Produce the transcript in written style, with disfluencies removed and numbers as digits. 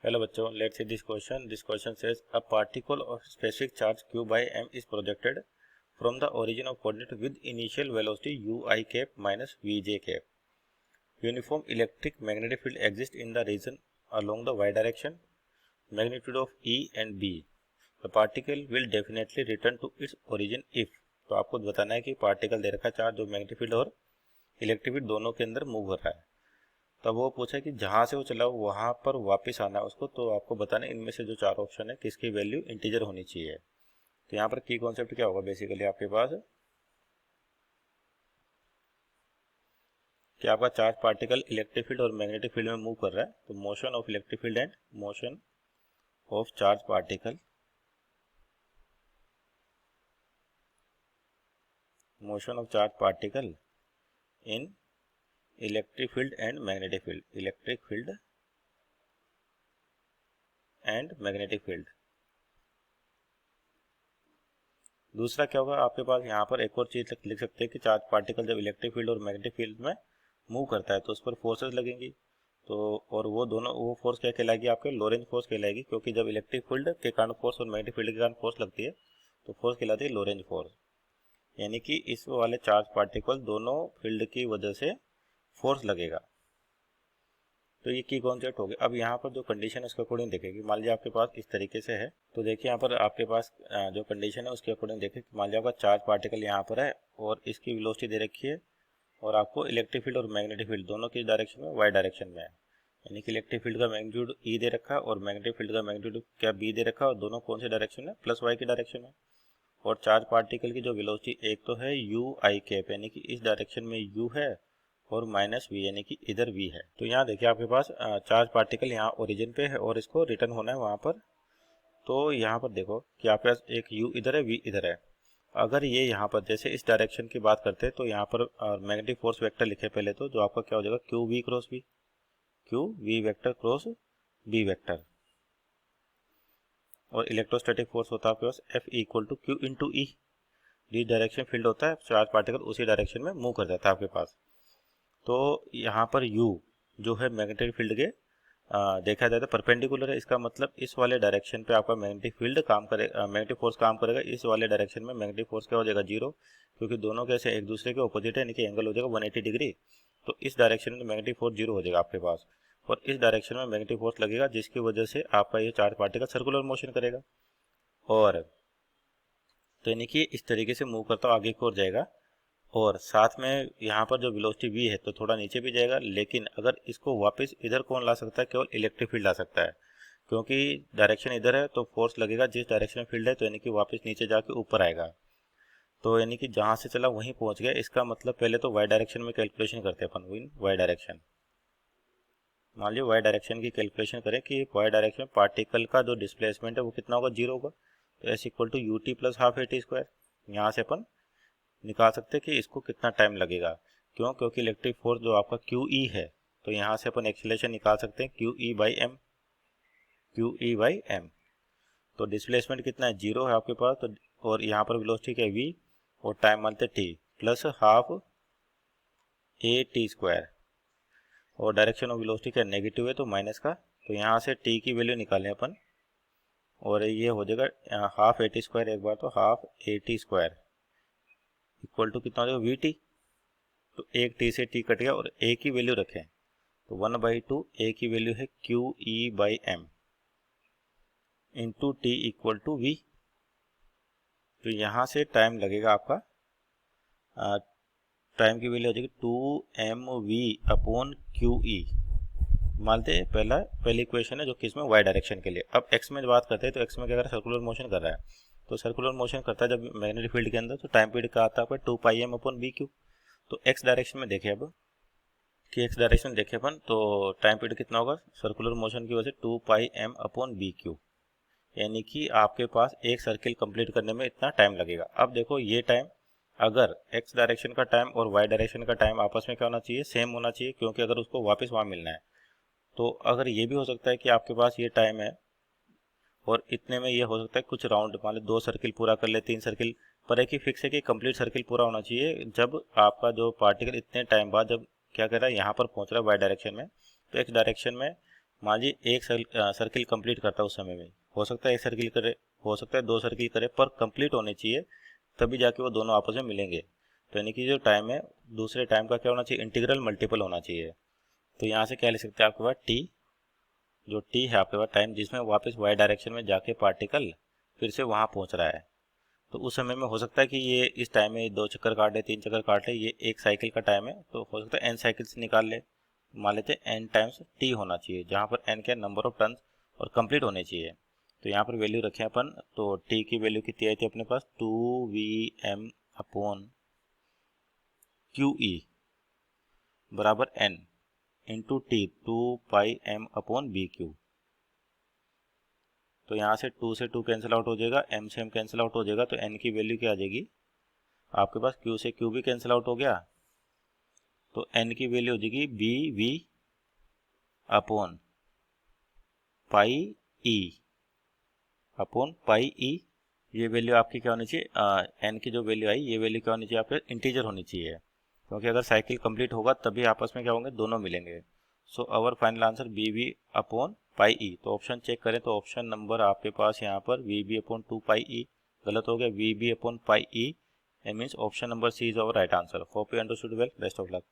Hello बच्चों, let's see this question. This question says a particle of specific charge q by m is projected from the origin of coordinate with initial velocity ui cap minus vj cap. Uniform electric magnetic field exists in the region along the y direction. Magnitude of E and B. The particle will definitely return to its origin if. तो आपको बताना है कि particle दे रखा है charge जो magnetic field और electric field दोनों के अंदर मूव कर रहा है। तब वो पूछा कि जहाँ से वो चला वहाँ पर वापस आना है उसको, तो आपको बताना है इनमें से जो चार ऑप्शन है किसकी वैल्यू इंटीजर होनी चाहिए। तो यहाँ पर की कॉन्सेप्ट क्या होगा बेसिकली आपके पास कि आपका चार्ज पार्टिकल इलेक्ट्रिक फील्ड और मैग्नेटिक फील्ड में मूव कर रहा है, तो motion of electric field and motion of charge particle in electric field and magnetic field. दूसरा क्या होगा आपके पास, यहाँ पर एक और चीज लिख सकते हैं कि चार्ज पार्टिकल जब इलेक्ट्रिक फील्ड और मैग्नेटिक फील्ड में मूव करता है तो उस पर फोर्सेस लगेंगी। तो और वो फोर्स क्या कहलाएगी, आपके लोरेंज फोर्स कहलाएगी, क्योंकि जब इलेक्ट्रिक फील्ड के कारण फोर्स और मैग्नेटिक फील्ड के कारण फोर्स लगती है तो फोर्स कहलाती है लोरेंज फोर्स। यानी कि इस वाले चार्ज पार्टिकल दोनों फील्ड की वजह से फोर्स लगेगा। तो ये की कॉन्सेप्ट हो गया। अब यहाँ पर जो कंडीशन है उसके अकॉर्डिंग देखेंगे। मान लीजिए आपके पास इस तरीके से है, तो देखिए यहाँ पर आपके पास जो कंडीशन है उसके अकॉर्डिंग देखें। मान लीजिए आपका चार्ज पार्टिकल यहाँ पर है और इसकी वेलोसिटी दे रखी है और आपको इलेक्ट्रिक फील्ड और मैग्नेटिक फील्ड दोनों की डायरेक्शन में वाई डायरेक्शन में है। यानी कि इलेक्ट्रिक फील्ड का मैग्नीट्यूड ई दे रखा है और मैग्नेटिक फील्ड का मैग्नीट्यूड क्या बी दे रखा है, और दोनों कौन से डायरेक्शन में, प्लस वाई की डायरेक्शन में। और चार्ज पार्टिकल की जो वेलोसिटी एक तो है यू आई कैप, यानी कि इस डायरेक्शन में यू है, और माइनस वी यानी कि इधर वी है। तो यहाँ देखिए आपके पास चार्ज पार्टिकल यहाँ ओरिजिन पे है और इसको रिटर्न होना है वहाँ पर। तो यहाँ पर देखो कि आपके पास एक यू इधर है, वी इधर है। अगर ये यहाँ पर जैसे इस डायरेक्शन की बात करते हैं तो यहाँ पर मैग्नेटिक फोर्स वेक्टर लिखे पहले, तो जो आपका क्या हो जाएगा Q V cross V, Q V vector cross B vector. और इलेक्ट्रोस्टैटिक फोर्स होता है आपके पास F equal to Q into E. जिस डायरेक्शन फील्ड होता है चार्ज पार्टिकल उसी डायरेक्शन में मूव कर जाता है आपके पास। तो यहाँ पर U जो है मैग्नेटिक फील्ड के देखा जाए तो परपेंडिकुलर है। इसका मतलब इस वाले डायरेक्शन पे आपका मैग्नेटिक फील्ड काम करेगा, मैग्नेटिक फोर्स काम करेगा। इस वाले डायरेक्शन में मैग्नेटिक फोर्स क्या हो जाएगा, जीरो, क्योंकि दोनों कैसे एक दूसरे के ऑपोजिट है, यानी कि एंगल हो जाएगा 180 डिग्री। तो इस डायरेक्शन में मैग्नेटिक फोर्स जीरो हो जाएगा आपके पास, और इस डायरेक्शन में मैग्नेटिक फोर्स लगेगा जिसकी वजह से आपका ये चार्ज पार्टिकल सर्कुलर मोशन करेगा। और तो यानी कि इस तरीके से मूव करता हुआ आगे की ओर जाएगा। और साथ में यहाँ पर जो वेलोसिटी v है तो थोड़ा नीचे भी जाएगा, लेकिन अगर इसको वापस इधर कौन ला सकता है, केवल इलेक्ट्रिक फील्ड ला सकता है, क्योंकि डायरेक्शन इधर है तो फोर्स लगेगा जिस डायरेक्शन में फील्ड है, तो यानी कि वापस नीचे जाके ऊपर आएगा। तो यानी कि जहाँ से चला वहीं पहुँच गया। इसका मतलब पहले तो वाई डायरेक्शन में कैलकुलेशन करते हैं अपन, इन वाई डायरेक्शन। मान लीजिए वाई डायरेक्शन की कैलकुलेशन करें कि वाई डायरेक्शन में पार्टिकल का जो डिस्प्लेसमेंट है वो कितना होगा, जीरो होगा। तो S equal to U T plus half A T square. यहाँ से अपन निकाल सकते हैं कि इसको कितना टाइम लगेगा। क्यों, क्योंकि इलेक्ट्रिक फोर्स जो आपका क्यू ई है, तो यहाँ से अपन एक्सीलरेशन निकाल सकते हैं Q E by M, Q E by M. तो डिस्प्लेसमेंट कितना है, जीरो है आपके पास। तो और यहाँ पर वेलोसिटी क्या है, वी, और टाइम मानते T plus half A T square. और डायरेक्शन ऑफ वेलोसिटी क्या नेगेटिव है तो माइनस का। तो यहाँ से टी की वैल्यू निकालें अपन, और ये हो जाएगा हाफ ए टी स्क्वायर, एक बार तो half A T square equal to कितना हो जाएगा, वी टी। तो एक टी से टी कट गया और ए की वैल्यू रखें तो 1/2 ए की वैल्यू है Q E by M into T equal to V. तो यहाँ से टाइम लगेगा आपका, टाइम की वैल्यू हो जाएगी 2mv अपॉन क्यू ई। मानते हैं पहली इक्वेशन है जो कि इसमें वाई डायरेक्शन के लिए। अब एक्स में बात करते हैं तो एक्स में क्या कर रहा है, सर्कुलर मोशन कर रहा है। तो सर्कुलर मोशन करता है जब मैग्नेटिक फील्ड के अंदर, तो टाइम पीरियड का आता है 2πm अपॉन बी क्यू। तो एक्स डायरेक्शन में देखें अब कि एक्स डायरेक्शन देखें अपन, तो टाइम पीरियड कितना होगा सर्कुलर मोशन की वजह से 2πm अपॉन बी क्यू, यानी कि आपके पास एक सर्किल कंप्लीट करने में इतना टाइम लगेगा। अब देखो ये टाइम, अगर एक्स डायरेक्शन का टाइम और वाई डायरेक्शन का टाइम आपस में क्या होना चाहिए, सेम होना चाहिए, क्योंकि अगर उसको वापस वहाँ मिलना है। तो अगर ये भी हो सकता है कि आपके पास ये टाइम है और इतने में ये हो सकता है कुछ राउंड, मान लो 2 सर्किल पूरा कर ले, 3 सर्किल, पर एक ही फिक्स है कि कंप्लीट सर्किल पूरा होना चाहिए जब आपका जो पार्टिकल इतने टाइम बाद जब क्या कर रहा है यहाँ पर पहुँच रहा है वाई डायरेक्शन में। तो एक्स डायरेक्शन में मान लीजिए एक सर्किल कंप्लीट करता है उस समय में, हो सकता है एक सर्किल करे, हो सकता है 2 सर्किल करे, पर कंप्लीट होने चाहिए तभी जाके वो दोनों आपस में मिलेंगे। तो यानी कि जो टाइम है दूसरे टाइम का क्या होना चाहिए, इंटीग्रल मल्टीपल होना चाहिए। तो यहाँ से क्या लिख सकते हैं आपके पास टी, जो टी है आपके पास टाइम जिसमें वापस वाई डायरेक्शन में जाके पार्टिकल फिर से वहाँ पहुँच रहा है। तो उस समय में हो सकता है कि ये इस टाइम में 2 चक्कर काट ले, 3 चक्कर काट ले, ये एक साइकिल का टाइम है, तो हो सकता है एन साइकिल से निकाल ले। मान लेते हैं एन टाइम्स टी होना चाहिए, जहाँ पर एन क्या नंबर ऑफ टर्न्स और कंप्लीट होने चाहिए। तो यहाँ पर वैल्यू रखें अपन, तो टी की वैल्यू कितनी आई थी अपने पास 2Vm अपॉन क्यू ई बराबर N into T 2πm upon B Q. तो यहाँ से 2 से 2 कैंसिल आउट हो जाएगा, m से m कैंसिल आउट हो जाएगा, तो n की वैल्यू क्या आ जाएगी आपके पास, q से q भी कैंसिल आउट हो गया, तो n की वैल्यू हो जाएगी B V upon pi E upon pi E. ये वैल्यू आपकी क्या होनी चाहिए, n की जो वैल्यू आई ये वैल्यू क्या होनी चाहिए आपके इंटीजर होनी चाहिए, क्योंकि अगर साइकिल कंप्लीट होगा तभी आपस में क्या होंगे, दोनों मिलेंगे। So our final answer B V upon pi E. तो ऑप्शन चेक करें तो ऑप्शन नंबर आपके पास यहाँ पर वी बी अपॉन 2πe गलत हो गया, V B upon pi E, means option number C is our right answer. Hope you understood well, best of luck.